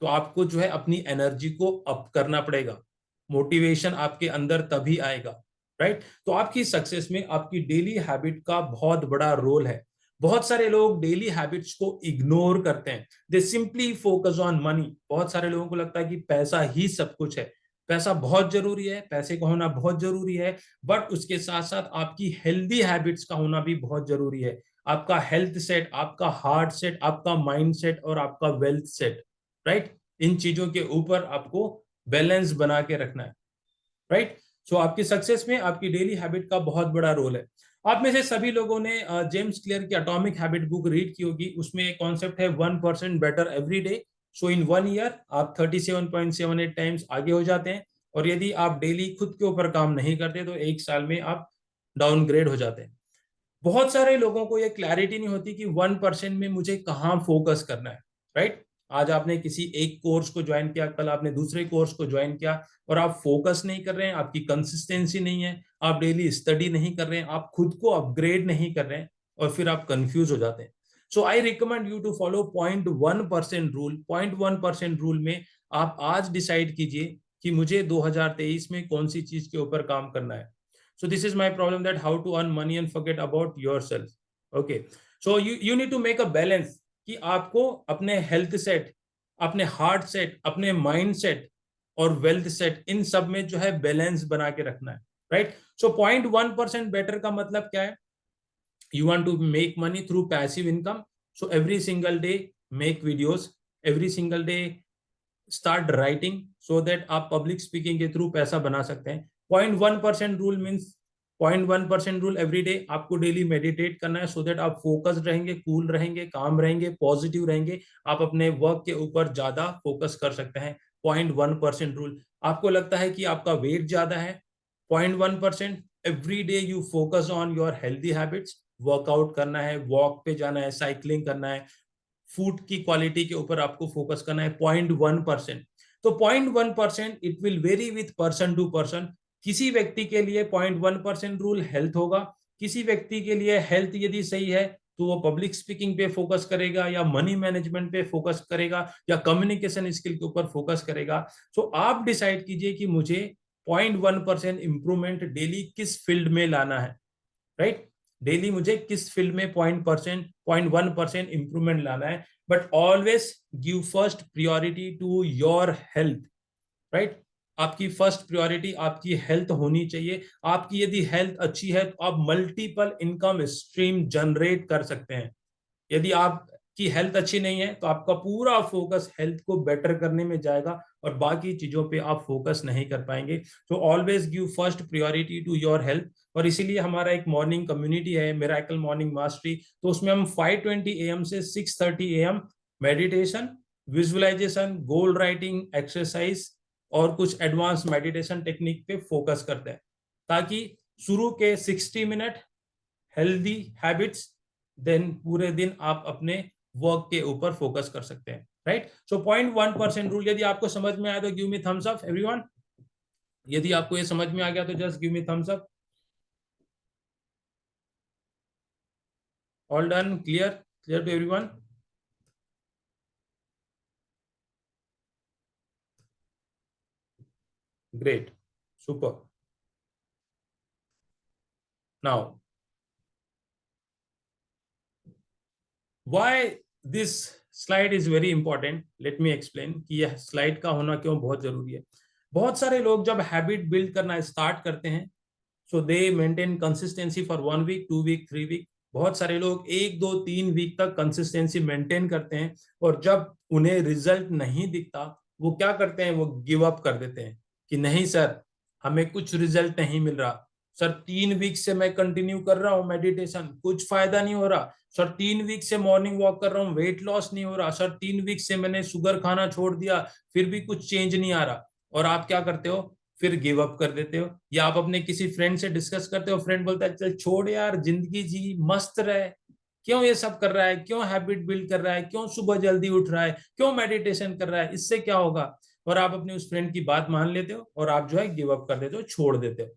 तो आपको जो है अपनी एनर्जी को अप करना पड़ेगा, मोटिवेशन आपके अंदर तभी आएगा, राइट? तो आपकी सक्सेस में आपकी डेली हैबिट का बहुत बड़ा रोल है। बहुत सारे लोग डेली हैबिट्स को इग्नोर करते हैं, दे सिंपली फोकस ऑन मनी। बहुत सारे लोगों को लगता है कि पैसा ही सब कुछ है, पैसा बहुत जरूरी है, पैसे का होना बहुत जरूरी है, बट उसके साथ साथ आपकी हेल्दी हैबिट्स का होना भी बहुत जरूरी है। आपका हेल्थ सेट, आपका हार्ट सेट, आपका माइंड सेट और आपका वेल्थ सेट, राइट? इन चीजों के ऊपर आपको बैलेंस बना के रखना है, राइट? सो आपकी सक्सेस में आपकी डेली हैबिट का बहुत बड़ा रोल है। आप में से सभी लोगों ने जेम्स क्लियर की एटॉमिक हैबिट बुक रीड की होगी। उसमें एक कॉन्सेप्ट है 1% बेटर एवरी डे। सो इन 1 ईयर आप 37.78 टाइम्स आगे हो जाते हैं, और यदि आप डेली खुद के ऊपर काम नहीं करते तो 1 साल में आप डाउनग्रेड हो जाते हैं। बहुत सारे लोगों को ये क्लैरिटी नहीं होती कि 1% में मुझे कहाँ फोकस करना है, राइट? आज आपने किसी एक कोर्स को ज्वाइन किया, कल आपने दूसरे कोर्स को ज्वाइन किया, और आप फोकस नहीं कर रहे हैं, आपकी कंसिस्टेंसी नहीं है, आप डेली स्टडी नहीं कर रहे हैं, आप खुद को अपग्रेड नहीं कर रहे हैं, और फिर आप कंफ्यूज हो जाते हैं। So I recommend you to follow 0.1% rule. 0.1% rule में आप आज डिसाइड कीजिए कि मुझे 2023 में कौन सी चीज के ऊपर काम करना है। So this is my problem, that how to earn money and forget about yourself. Okay, so you need to make a balance कि आपको अपने हेल्थ सेट, अपने हार्ट सेट, अपने माइंड सेट और वेल्थ सेट, इन सब में जो है बैलेंस बना के रखना है, राइट? सो 0.1% बेटर का मतलब क्या है? You want to make money through passive income, so every single day make videos, every single day start writing, so that आप पब्लिक स्पीकिंग के थ्रू पैसा बना सकते हैं। 0.1% rule means 0.1% rule every day आपको डेली मेडिटेट करना है, सो दैट आप फोकस्ड रहेंगे, कूल रहेंगे, काम रहेंगे, पॉजिटिव रहेंगे, आप अपने वर्क के ऊपर ज्यादा फोकस कर सकते हैं। 0.1% रूल। आपको लगता है कि आपका वेट ज्यादा है, 0.1% every day you focus on your healthy habits. Workout करना है, वॉक पे जाना है, साइकिलिंग करना है, फूड की क्वालिटी के ऊपर आपको फोकस करना है। 0.1%। तो 0.1% it will vary with person to person. किसी व्यक्ति के लिए 0.1% रूल हेल्थ होगा, किसी व्यक्ति के लिए हेल्थ यदि सही है तो वो पब्लिक स्पीकिंग पे फोकस करेगा, या मनी मैनेजमेंट पे फोकस करेगा, या कम्युनिकेशन स्किल के ऊपर फोकस करेगा। सो आप डिसाइड कीजिए कि मुझे 0.1% इंप्रूवमेंट डेली किस फील्ड में लाना है, राइट? डेली मुझे किस फील्ड में 0.1% इंप्रूवमेंट लाना है, but always give first priority to your health, right? आपकी फर्स्ट प्रायोरिटी आपकी हेल्थ होनी चाहिए। आपकी यदि हेल्थ अच्छी है तो आप मल्टीपल इनकम स्ट्रीम जनरेट कर सकते हैं। यदि आपकी हेल्थ अच्छी नहीं है तो आपका पूरा फोकस हेल्थ को बेटर करने में जाएगा, और बाकी चीजों पे आप फोकस नहीं कर पाएंगे। तो always give first priority to your health. और इसीलिए हमारा एक मॉर्निंग कम्युनिटी है, मिरेकल मॉर्निंग मास्टरी। तो उसमें हम 5:20 AM से 6:30 AM meditation, visualisation, goal writing exercise और कुछ एडवांस मेडिटेशन टेक्निक पे फोकस करते हैं, ताकि शुरू के 60 मिनट हेल्दी हैबिट्स, देन पूरे दिन आप अपने वर्क के ऊपर फोकस कर सकते हैं, राइट? सो 0.1% रूल यदि आपको समझ में आया तो give me thumbs up everyone. यदि आपको ये समझ में आ गया तो just give me thumbs up. All done, clear? Clear to everyone? Great. Super. Now, why this slide is very important? Let me explain कि यह स्लाइड का होना क्यों बहुत जरूरी है. बहुत सारे लोग जब हैबिट बिल्ड करना स्टार्ट करते हैं, so they maintain consistency for 1 week, 2 week, 3 week. बहुत सारे लोग 1, 2, 3 वीक तक कंसिस्टेंसी मेंटेन करते हैं, और जब उन्हें रिजल्ट नहीं दिखता, वो क्या करते हैं, वो गिव अप कर देते हैं कि नहीं सर, हमें कुछ रिजल्ट नहीं मिल रहा. सर 3 वीक से मैं कंटिन्यू कर रहा हूँ मेडिटेशन, कुछ फायदा नहीं हो रहा. सर 3 वीक से मॉर्निंग वॉक कर रहा हूँ, वेट लॉस नहीं हो रहा. सर 3 वीक से मैंने शुगर खाना छोड़ दिया, फिर भी कुछ चेंज नहीं आ रहा. और आप क्या करते हो, फिर गिव अप कर देते हो, या आप अपने किसी फ्रेंड से डिस्कस करते हो, फ्रेंड बोलता है चल छोड़ यार, जिंदगी जी, मस्त रहे, क्यों ये सब कर रहा है, क्यों हैबिट बिल्ड कर रहा है, क्यों सुबह जल्दी उठ रहा है, क्यों मेडिटेशन कर रहा है, इससे क्या होगा. और आप अपने उस फ्रेंड की बात मान लेते हो और आप जो है गिव अप कर देते हो, छोड़ देते हो.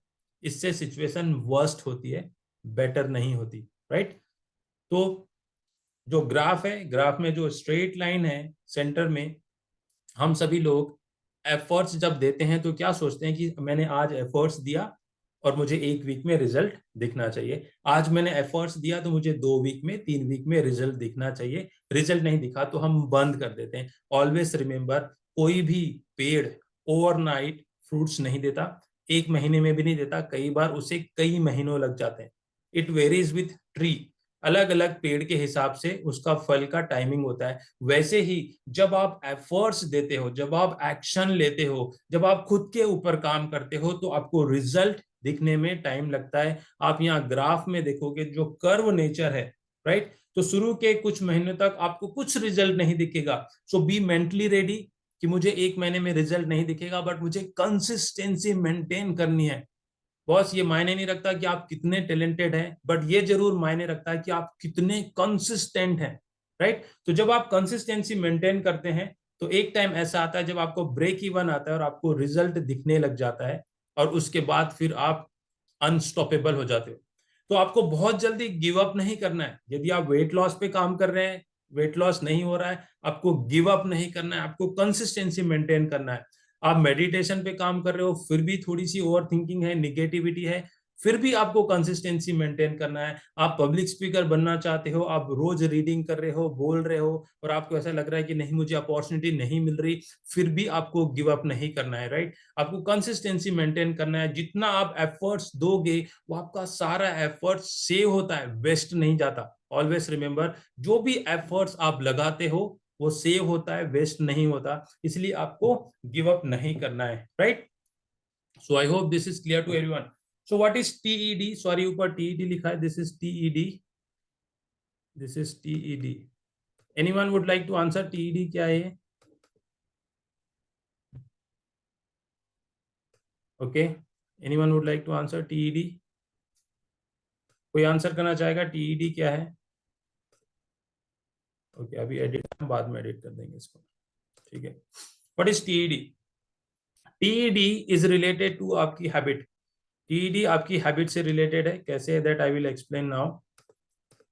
इससे सिचुएशन वर्स्ट होती है, बेटर नहीं होती. राइट. तो जो ग्राफ है, ग्राफ में जो स्ट्रेट लाइन है सेंटर में, हम सभी लोग एफर्ट्स जब देते हैं तो क्या सोचते हैं कि मैंने आज एफर्ट्स दिया और मुझे 1 वीक में रिजल्ट दिखना चाहिए. आज मैंने एफर्ट्स दिया तो मुझे 2 वीक में, 3 वीक में रिजल्ट दिखना चाहिए. रिजल्ट नहीं दिखा तो हम बंद कर देते हैं. ऑलवेज रिमेंबर, कोई भी पेड़ ओवरनाइट फ्रूट्स नहीं देता, 1 महीने में भी नहीं देता, कई बार उसे कई महीनों लग जाते हैं. It varies with tree. अलग अलग पेड़ के हिसाब से उसका फल का टाइमिंग होता है. वैसे ही जब आप एफर्ट्स देते हो, जब आप एक्शन लेते हो, जब आप खुद के ऊपर काम करते हो, तो आपको रिजल्ट दिखने में टाइम लगता है. आप यहाँ ग्राफ में देखोगे जो कर्व नेचर है, राइट, तो शुरू के कुछ महीनों तक आपको कुछ रिजल्ट नहीं दिखेगा. सो बी मेंटली रेडी कि मुझे 1 महीने में रिजल्ट नहीं दिखेगा, बट मुझे कंसिस्टेंसी मेंटेन करनी है. बॉस, ये मायने नहीं रखता कि आप कितने टैलेंटेड हैं, बट ये जरूर मायने रखता है कि आप कितने कंसिस्टेंट हैं. राइट. तो जब आप कंसिस्टेंसी मेंटेन करते हैं, तो एक टाइम ऐसा आता है जब आपको ब्रेक इवन आता है और आपको रिजल्ट दिखने लग जाता है, और उसके बाद फिर आप अनस्टॉपेबल हो जाते हो. तो आपको बहुत जल्दी गिव अप नहीं करना है. यदि आप वेट लॉस पे काम कर रहे हैं, वेट लॉस नहीं हो रहा है, आपको गिव अप नहीं करना है, आपको कंसिस्टेंसी मेंटेन करना है. आप मेडिटेशन पे काम कर रहे हो, फिर भी थोड़ी सी ओवर थिंकिंग है, निगेटिविटी है, फिर भी आपको कंसिस्टेंसी मेंटेन करना है. आप पब्लिक स्पीकर बनना चाहते हो, आप रोज रीडिंग कर रहे हो, बोल रहे हो, और आपको ऐसा लग रहा है कि नहीं, मुझे अपॉर्चुनिटी नहीं मिल रही, फिर भी आपको गिव अप नहीं करना है. राइट. आपको कंसिस्टेंसी मेंटेन करना है. जितना आप एफर्ट्स दोगे, वो आपका सारा एफर्ट सेव होता है, वेस्ट नहीं जाता. ऑलवेज रिमेंबर, जो भी एफर्ट्स आप लगाते हो वो सेव होता है, वेस्ट नहीं होता. इसलिए आपको गिव अप नहीं करना है. Right. So I hope this is clear to everyone. So what is TED? Sorry, ऊपर टीईडी लिखा है. This is TED. This is TED. Anyone would like to answer TED क्या है? Okay, anyone would like to answer TED? कोई आंसर करना चाहेगा? टीईडी क्या है? ओके, अभी एडिट, बाद में एडिट कर देंगे इसको. ठीक है. What is TED? TED is related to आपकी हैबिट. टीईडी आपकी हैबिट से रिलेटेड है. कैसे? That I will explain now.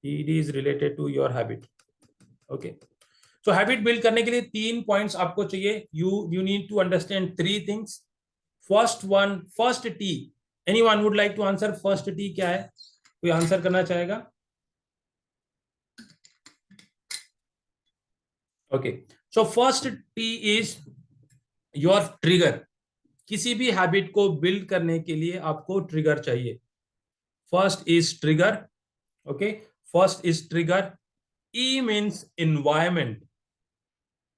TED is related to your habit. Okay. So habit build करने के लिए 3 पॉइंट्स आपको चाहिए. You need to understand 3 things. First T. Anyone would like to answer first T क्या है? कोई आंसर करना चाहेगा? Okay. So first T is your trigger. किसी भी हैबिट को बिल्ड करने के लिए आपको ट्रिगर चाहिए. First is trigger. Okay. First is trigger. E means environment.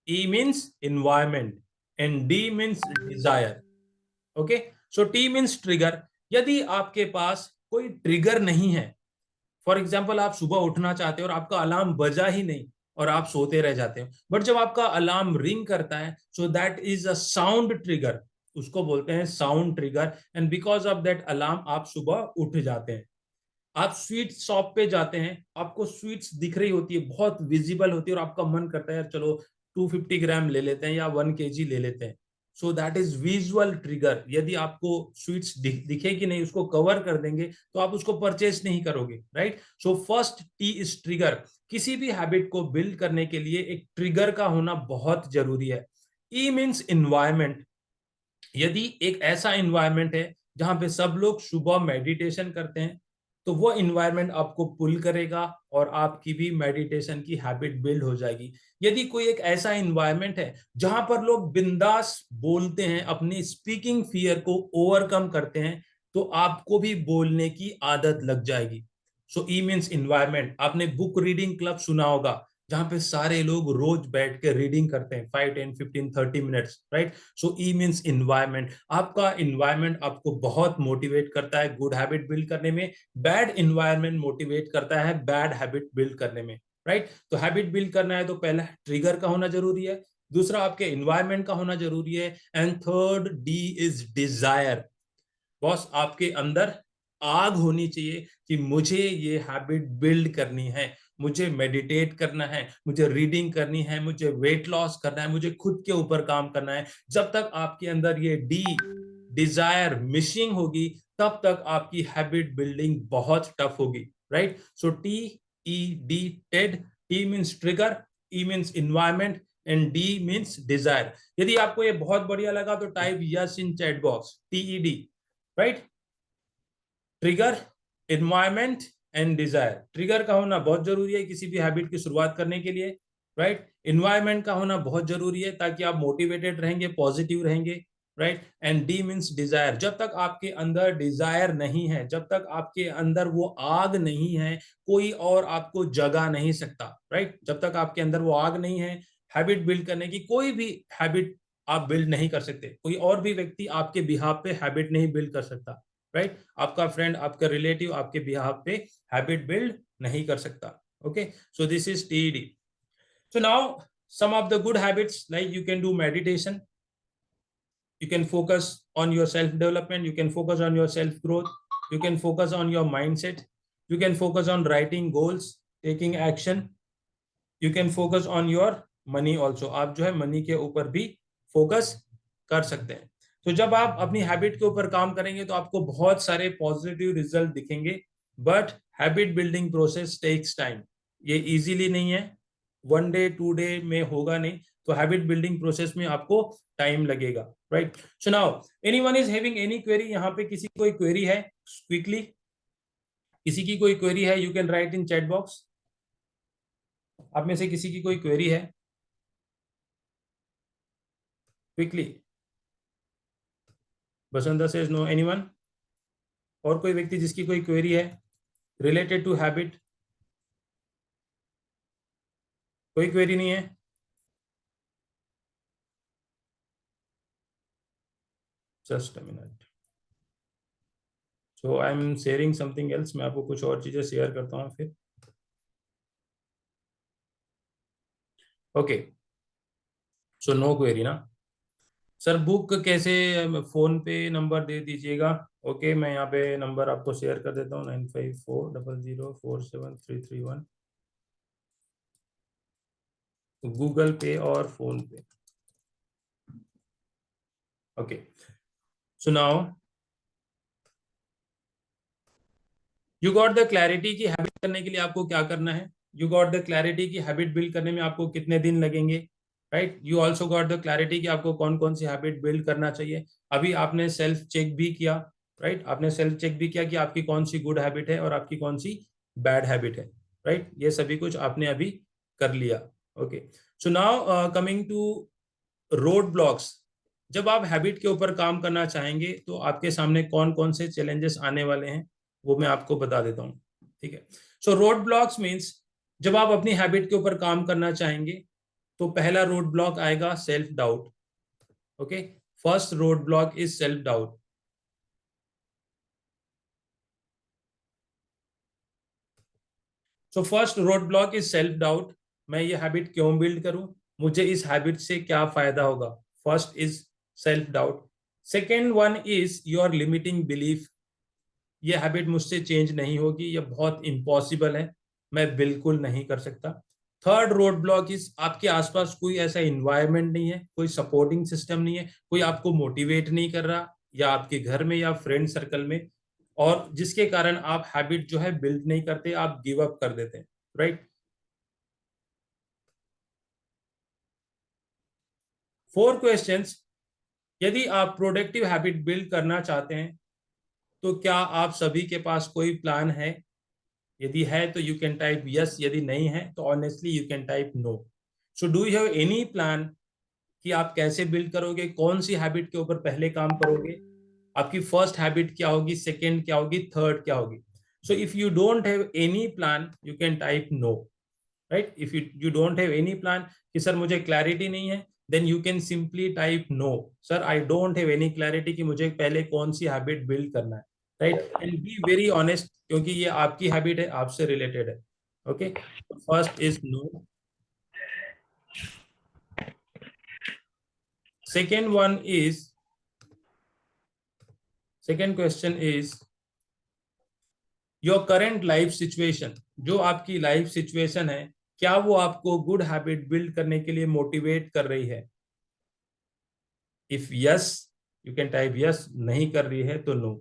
E means environment and D means desire. Okay. So T means trigger. यदि आपके पास कोई ट्रिगर नहीं है, फॉर एग्जाम्पल आप सुबह उठना चाहते हो और आपका अलार्म बजा ही नहीं और आप सोते रह जाते हो, बट जब आपका अलार्म रिंग करता है, so that is a sound trigger. उसको बोलते हैं sound trigger. And because of that alarm आप सुबह उठ जाते हैं. आप स्वीट शॉप पे जाते हैं, आपको स्वीट्स दिख रही होती है, बहुत विजिबल होती है, और आपका मन करता है यार चलो 250 ग्राम ले लेते हैं या 1 kg ले लेते हैं. So that is visual trigger. यदि आपको स्वीट्स दिखे कि नहीं, उसको कवर कर देंगे, तो आप उसको परचेज नहीं करोगे. Right. So first T is trigger. किसी भी हैबिट को बिल्ड करने के लिए एक ट्रिगर का होना बहुत जरूरी है. ई मीन्स इन्वायरमेंट. यदि एक ऐसा इन्वायरमेंट है जहां पे सब लोग सुबह मेडिटेशन करते हैं, तो वो इन्वायरमेंट आपको पुल करेगा और आपकी भी मेडिटेशन की हैबिट बिल्ड हो जाएगी। यदि कोई एक ऐसा इन्वायरमेंट है जहां पर लोग बिंदास बोलते हैं, अपनी स्पीकिंग फियर को ओवरकम करते हैं, तो आपको भी बोलने की आदत लग जाएगी। सो ई मीन्स इन्वायरमेंट। आपने बुक रीडिंग क्लब सुना होगा, जहां पे सारे लोग रोज बैठ के रीडिंग करते हैं 5 10 15 30 मिनट्स, राइट। सो ई मीन्स इन्वायरमेंट। आपका इन्वायरमेंट आपको बहुत मोटिवेट करता है गुड हैबिट बिल्ड करने में, बैड इन्वायरमेंट मोटिवेट करता है बैड हैबिट बिल्ड करने में, राइट। तो हैबिट बिल्ड करना है तो पहला ट्रिगर का होना जरूरी है, दूसरा आपके इन्वायरमेंट का होना जरूरी है, and third D is desire. Boss, आपके अंदर आग होनी चाहिए कि मुझे ये हैबिट बिल्ड करनी है, मुझे मेडिटेट करना है, मुझे रीडिंग करनी है, मुझे वेट लॉस करना है, मुझे खुद के ऊपर काम करना है। जब तक आपके अंदर ये डी डिजायर मिसिंग होगी, तब तक आपकी हैबिट बिल्डिंग बहुत टफ होगी, right. So T E D TED. T means trigger, E means environment, and D means desire. यदि आपको ये बहुत बढ़िया लगा तो type yes in chat box, TED, right. Trigger, environment and desire. Trigger का होना बहुत जरूरी है किसी भी हैबिट की शुरुआत करने के लिए, राइट। एनवायरमेंट का होना बहुत जरूरी है ताकि आप मोटिवेटेड रहेंगे, पॉजिटिव रहेंगे, right. And D means desire. जब तक आपके अंदर डिजायर नहीं है, जब तक आपके अंदर वो आग नहीं है, कोई और आपको जगा नहीं सकता, राइट। जब तक आपके अंदर वो आग नहीं है हैबिट बिल्ड करने की, कोई भी हैबिट आप बिल्ड नहीं कर सकते, कोई और भी व्यक्ति आपके बिहाफ पे हैबिट नहीं बिल्ड कर सकता, राइट। आपका फ्रेंड, आपका रिलेटिव आपके बिहाफ पे हैबिट बिल्ड नहीं कर सकता। Okay, so this is TED. So now some of the good habits, like you can do meditation, you can focus on your self development, you can focus on your self growth, you can focus on your mindset, you can focus on writing goals, taking action, you can focus on your money also। आप जो है मनी के ऊपर भी फोकस कर सकते हैं। तो जब आप अपनी हैबिट के ऊपर काम करेंगे तो आपको बहुत सारे पॉजिटिव रिजल्ट दिखेंगे, but habit building process takes time. ये इजीली नहीं है, 1 डे 2 डे में होगा नहीं, तो हैबिट बिल्डिंग प्रोसेस में आपको टाइम लगेगा, right. So now anyone is having any query? यहाँ पे किसी कोई क्वेरी है क्विकली? किसी की कोई क्वेरी है, you can write in chat box. आप में से किसी की कोई क्वेरी है quickly? Basanta says no. Anyone? और कोई व्यक्ति जिसकी कोई क्वेरी है रिलेटेड टू हैबिट? कोई क्वेरी नहीं है? Just a minute. So I am sharing something else. मैं आपको कुछ और चीजें शेयर करता हूँ फिर। ओके, सो नो क्वेरी ना सर। बुक कैसे? फोन पे नंबर दे दीजिएगा। ओके, मैं यहाँ पे नंबर आपको शेयर कर देता हूँ, 9540047331। गूगल पे और फोन पे। Okay, so now you got the clarity की हैबिट करने के लिए आपको क्या करना है। यू गॉट द क्लैरिटी की हैबिट बिल्ड करने में आपको कितने दिन लगेंगे, right. You also got the clarity कि आपको कौन कौन सी हैबिट बिल्ड करना चाहिए। अभी आपने सेल्फ चेक भी किया, राइट। आपने सेल्फ चेक भी किया कि आपकी कौन सी गुड हैबिट है और आपकी कौन सी बैड हैबिट है, राइट। ये सभी कुछ आपने अभी कर लिया। Okay, so now coming to roadblocks. जब आप हैबिट के ऊपर काम करना चाहेंगे तो आपके सामने कौन कौन से चैलेंजेस आने वाले हैं, वो मैं आपको बता देता हूँ, ठीक है। सो रोड ब्लॉक्स मीन्स, जब आप अपनी हैबिट के ऊपर काम करना चाहेंगे तो पहला रोड ब्लॉक आएगा self doubt. Okay, first road block is self doubt. So first road block is self doubt. मैं ये हैबिट क्यों बिल्ड करूं, मुझे इस हैबिट से क्या फायदा होगा। First is self doubt. Second one is your limiting belief. ये हैबिट मुझसे चेंज नहीं होगी, ये बहुत इम्पॉसिबल है, मैं बिल्कुल नहीं कर सकता। थर्ड रोड ब्लॉक इज, आपके आसपास कोई ऐसा इन्वायरमेंट नहीं है, कोई सपोर्टिंग सिस्टम नहीं है, कोई आपको मोटिवेट नहीं कर रहा, या आपके घर में या फ्रेंड सर्कल में, और जिसके कारण आप हैबिट जो है बिल्ड नहीं करते, आप गिव अप कर देते हैं, राइट। फोर क्वेश्चंस यदि आप प्रोडक्टिव हैबिट बिल्ड करना चाहते हैं तो क्या आप सभी के पास कोई प्लान है? यदि है तो यू कैन टाइप यस, यदि नहीं है तो honestly you can type no. So do you have any plan कि आप कैसे बिल्ड करोगे, कौन सी हैबिट के ऊपर पहले काम करोगे, आपकी फर्स्ट हैबिट क्या होगी, सेकंड क्या होगी, थर्ड क्या होगी? So if you don't have any plan you can type no, right? If you don't have any plan कि सर मुझे क्लैरिटी नहीं है, then you can simply type no, sir I don't have any clarity कि मुझे पहले कौन सी हैबिट बिल्ड करना है, राइट? एंड बी वेरी ऑनेस्ट, क्योंकि ये आपकी हैबिट है, आपसे रिलेटेड है. Okay, first is no. Second one is, second question is your current life situation. जो आपकी लाइफ सिचुएशन है, क्या वो आपको गुड हैबिट बिल्ड करने के लिए मोटिवेट कर रही है? If yes you can type yes, नहीं कर रही है तो no.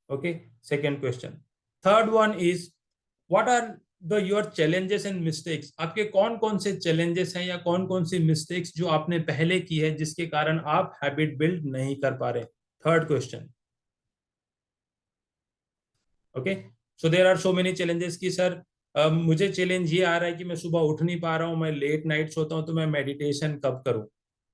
Okay, second question. Third one is what are the your challenges and mistakes. आपके कौन कौन से चैलेंजेस हैं या कौन कौन सी मिस्टेक्स जो आपने पहले की है जिसके कारण आप हैबिट बिल्ड नहीं कर पा रहे? Third question. Okay, so there are so many challenges कि सर मुझे चैलेंज ये आ रहा है कि मैं सुबह उठ नहीं पा रहा हूँ, मैं लेट नाइट सोता हूँ, तो मैं मेडिटेशन कब करूँ?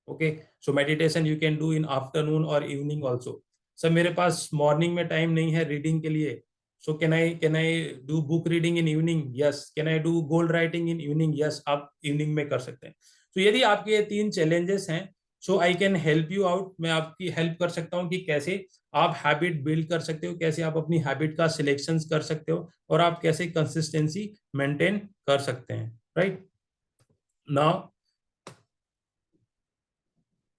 Okay, so meditation you can do in afternoon और इवनिंग ऑल्सो. सर मेरे पास मॉर्निंग में टाइम नहीं है रीडिंग के लिए, so can I do book reading in evening? Yes. Can I do goal writing in evening? Yes, आप इवनिंग में कर सकते हैं. तो यदि आपके ये तीन चैलेंजेस हैं, so I can help you out. मैं आपकी हेल्प कर सकता हूँ कि कैसे आप हैबिट बिल्ड कर सकते हो, कैसे आप अपनी हैबिट का सिलेक्शन कर सकते हो, और आप कैसे कंसिस्टेंसी मेंटेन कर सकते हैं, right? Now,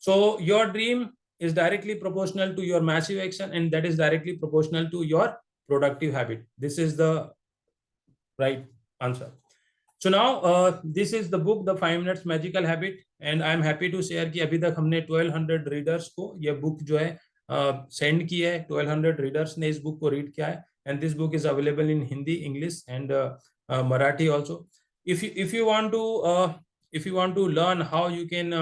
so your dream is directly proportional to your massive action, and that is directly proportional to your productive habit. This is the right answer. So now this is the book, The 5 Minutes Magical Habit, and I am happy to share कि अभी तक हमने 1200 रीडर्स को ये बुक जो है सेंड की है. 1200 रीडर्स ने इस बुक को रीड किया है, and this book is available in Hindi, English and Marathi also. If you want to learn how you can